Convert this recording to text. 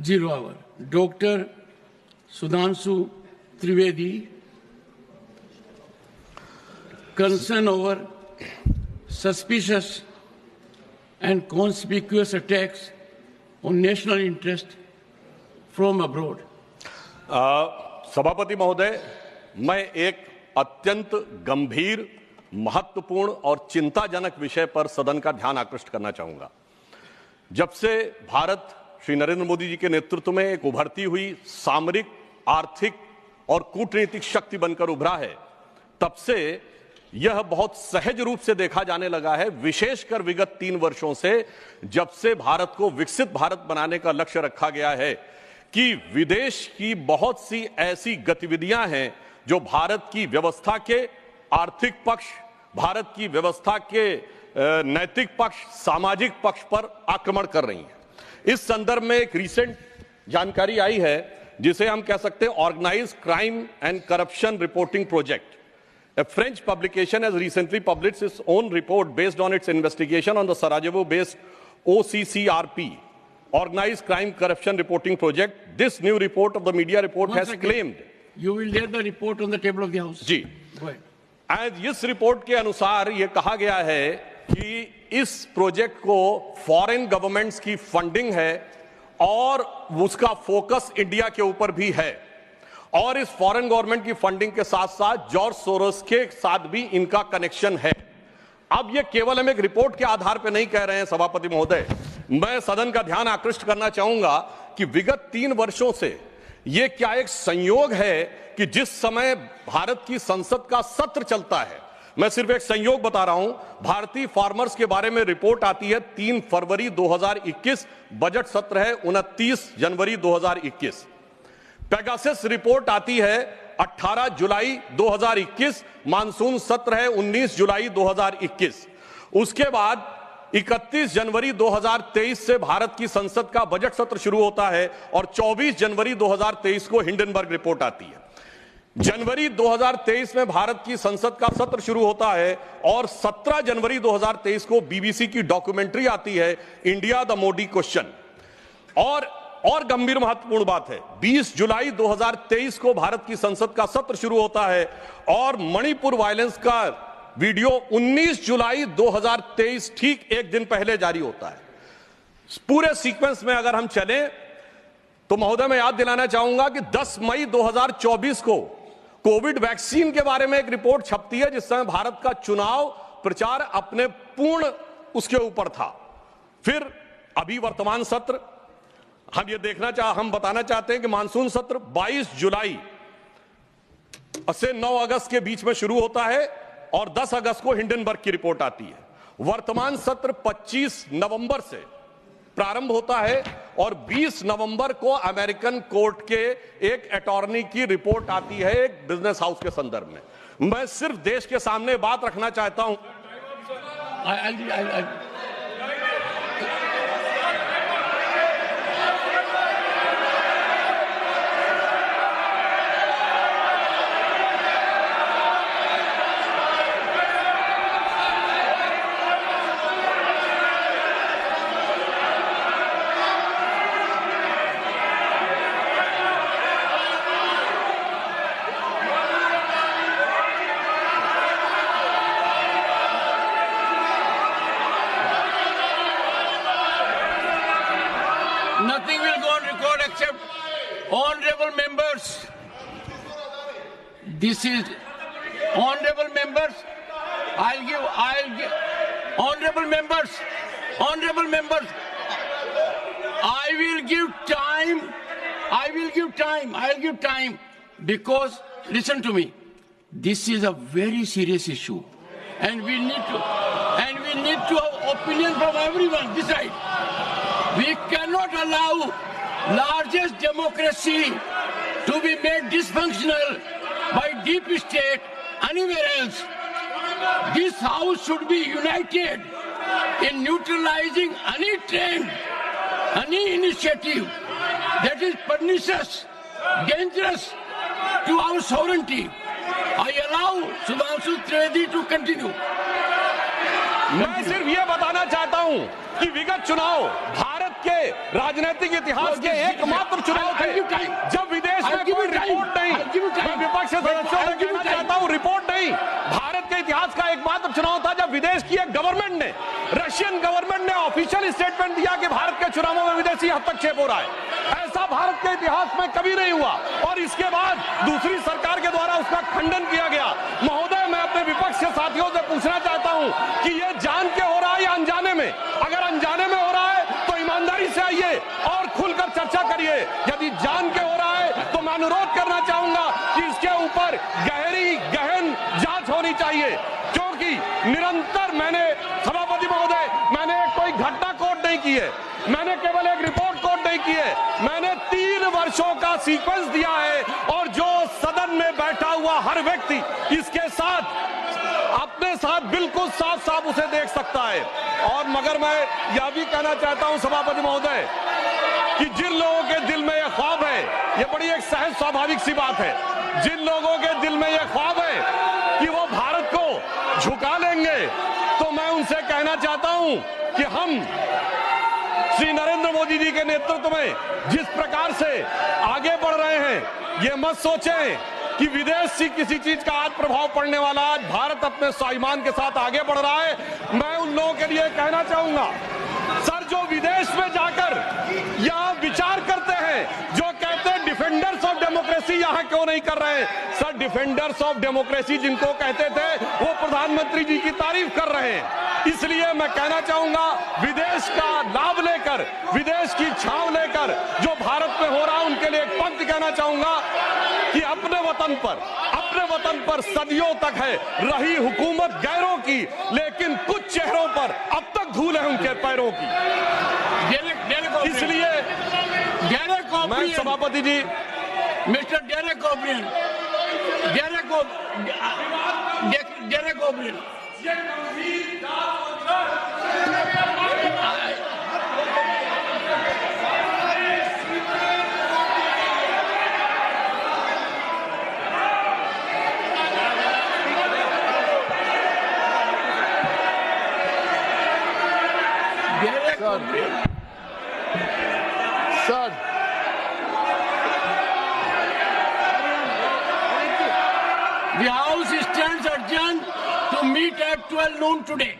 0 hour. Dr. Sudhanshu Trivedi, concern over suspicious and conspicuous attacks on national interest from abroad. सभापति महोदय, मैं एक अत्यंत गंभीर, महत्वपूर्ण और चिंताजनक विषय पर सदन का ध्यान आकृष्ट करना चाहूंगा। जब से भारत श्री नरेंद्र मोदी जी के नेतृत्व में एक उभरती हुई सामरिक, आर्थिक और कूटनीतिक शक्ति बनकर उभरा है, तब से यह बहुत सहज रूप से देखा जाने लगा है, विशेषकर विगत 3 वर्षों से, जब से भारत को विकसित भारत बनाने का लक्ष्य रखा गया है, कि विदेश की बहुत सी ऐसी गतिविधियां हैं जो भारत की व्यवस्था के आर्थिक पक्ष, भारत की व्यवस्था के नैतिक पक्ष, सामाजिक पक्ष पर आक्रमण कर रही हैं। इस संदर्भ में एक रिसेंट जानकारी आई है जिसे हम कह सकते हैं organised crime and corruption reporting project. A French publication has recently published its own report based on its investigation on the Sarajevo-based OCCRP, Organized Crime Corruption Reporting Project. This new report of the media report has claimed. You will lay the report on the table of the House. जी। आज इस report के अनुसार यह कहा गया है कि इस प्रोजेक्ट को फॉरेन गवर्नमेंट्स की फंडिंग है और उसका फोकस इंडिया के ऊपर भी है, और इस फॉरेन गवर्नमेंट की फंडिंग के साथ साथ जॉर्ज सोरोस के साथ भी इनका कनेक्शन है। अब ये केवल हम एक रिपोर्ट के आधार पर नहीं कह रहे हैं सभापति महोदय, मैं सदन का ध्यान आकृष्ट करना चाहूंगा कि विगत 3 वर्षों से यह क्या एक संयोग है कि जिस समय भारत की संसद का सत्र चलता है, मैं सिर्फ एक संयोग बता रहा हूं, भारतीय फार्मर्स के बारे में रिपोर्ट आती है 3 फरवरी 2021, बजट सत्र है 29 जनवरी 2021। पेगासस रिपोर्ट आती है 18 जुलाई 2021, मानसून सत्र है 19 जुलाई 2021। उसके बाद 31 जनवरी 2023 से भारत की संसद का बजट सत्र शुरू होता है और 24 जनवरी 2023 को हिंडनबर्ग रिपोर्ट आती है। जनवरी 2023 में भारत की संसद का सत्र शुरू होता है और 17 जनवरी 2023 को बीबीसी की डॉक्यूमेंट्री आती है, इंडिया द मोदी क्वेश्चन। और गंभीर महत्वपूर्ण बात है, 20 जुलाई 2023 को भारत की संसद का सत्र शुरू होता है और मणिपुर वायलेंस का वीडियो 19 जुलाई 2023 ठीक एक दिन पहले जारी होता है। पूरे सीक्वेंस में अगर हम चलें तो महोदय मैं याद दिलाना चाहूंगा कि 10 मई 2024 को कोविड वैक्सीन के बारे में एक रिपोर्ट छपती है, जिस समय भारत का चुनाव प्रचार अपने पूर्ण उसके ऊपर था। फिर अभी वर्तमान सत्र हम बताना चाहते हैं कि मानसून सत्र 22 जुलाई से 9 अगस्त के बीच में शुरू होता है और 10 अगस्त को हिंडनबर्ग की रिपोर्ट आती है। वर्तमान सत्र 25 नवंबर से प्रारंभ होता है और 20 नवंबर को अमेरिकन कोर्ट के एक अटॉर्नी की रिपोर्ट आती है एक बिजनेस हाउस के संदर्भ में। मैं सिर्फ देश के सामने बात रखना चाहता हूं। Nothing will go on record except honorable members. This is honorable members. I'll give honorable members. I will give time because listen to me. This is a very serious issue and we need to have opinion from everyone this side. We cannot allow largest democracy to be made dysfunctional by deep state anywhere else. This house should be united in neutralizing any trend, any initiative that is pernicious, dangerous to our sovereignty. I allow Sudhanshu Trivedi to continue. मैं सिर्फ ये बताना चाहता हूं कि विगत चुनाव भारत के राजनीतिक इतिहास के एकमात्र चुनाव थे जब विदेश में कोई रिपोर्ट नहीं, मैं विपक्ष सदस्यों से कहना चाहता हूं, रिपोर्ट नहीं, भारत के इतिहास का एकमात्र चुनाव था जब विदेश की एक गवर्नमेंट ने, रशियन गवर्नमेंट ने ऑफिशियल स्टेटमेंट दिया कि भारत के चुनावों में विदेशी हस्तक्षेप हो रहा है। ऐसा भारत के इतिहास में कभी नहीं हुआ और इसके बाद दूसरी सरकार के द्वारा उसका खंडन किया गया। महोदय, मैं अपने विपक्ष के साथियों से पूछना चाहता हूं कि यह जान के हो रहा है या अनजाने में? अगर अनजाने में हो रहा है तो ईमानदारी से आइए और खुलकर चर्चा करिए। यदि जान के हो रहा है तो मैं अनुरोध करना चाहूंगा कि इसके ऊपर गहन जांच होनी चाहिए, क्योंकि निरंतर मैंने, सभापति महोदय, मैंने कोई घटना कोट नहीं की है, मैंने केवल एक रिपोर्ट कोट नहीं की है, मैंने 3 वर्षों का सीक्वेंस दिया है और जो सदन में बैठा हुआ हर व्यक्ति इसके साथ, अपने साथ बिल्कुल साफ साफ उसे देख सकता है। और मगर मैं यह भी कहना चाहता हूं सभापति महोदय कि जिन लोगों के दिल में यह ख्वाब है, यह बड़ी एक सहज स्वाभाविक सी बात है, जिन लोगों के दिल में यह ख्वाब है कि वो भारत को झुका लेंगे, तो मैं उनसे कहना चाहता हूं कि हम श्री नरेंद्र मोदी जी के नेतृत्व में जिस प्रकार से आगे बढ़ रहे हैं, ये मत सोचें कि विदेश से किसी चीज का आज प्रभाव पड़ने वाला। आज भारत अपने स्वाभिमान के साथ आगे बढ़ रहा है। मैं उन लोगों के लिए कहना चाहूंगा, सर, जो विदेश में जाकर यहां विचार करते हैं, जो कहते हैं डिफेंडर्स ऑफ डेमोक्रेसी यहां क्यों नहीं कर रहे हैं? सर, डिफेंडर्स ऑफ डेमोक्रेसी जिनको कहते थे वो प्रधानमंत्री जी की तारीफ कर रहे हैं। इसलिए मैं कहना चाहूंगा, विदेश का लाभ लेकर, विदेश की छांव लेकर जो भारत में हो रहा है, उनके लिए एक पंक्ति कहना चाहूंगा कि अपने वतन पर सदियों तक है रही हुकूमत गैरों की, लेकिन कुछ चेहरों पर अब तक धूल है उनके पैरों की। इसलिए मैं सभापति जी, mister Derek O'Brien, Sir. The House stands adjourned to meet at 12 noon today.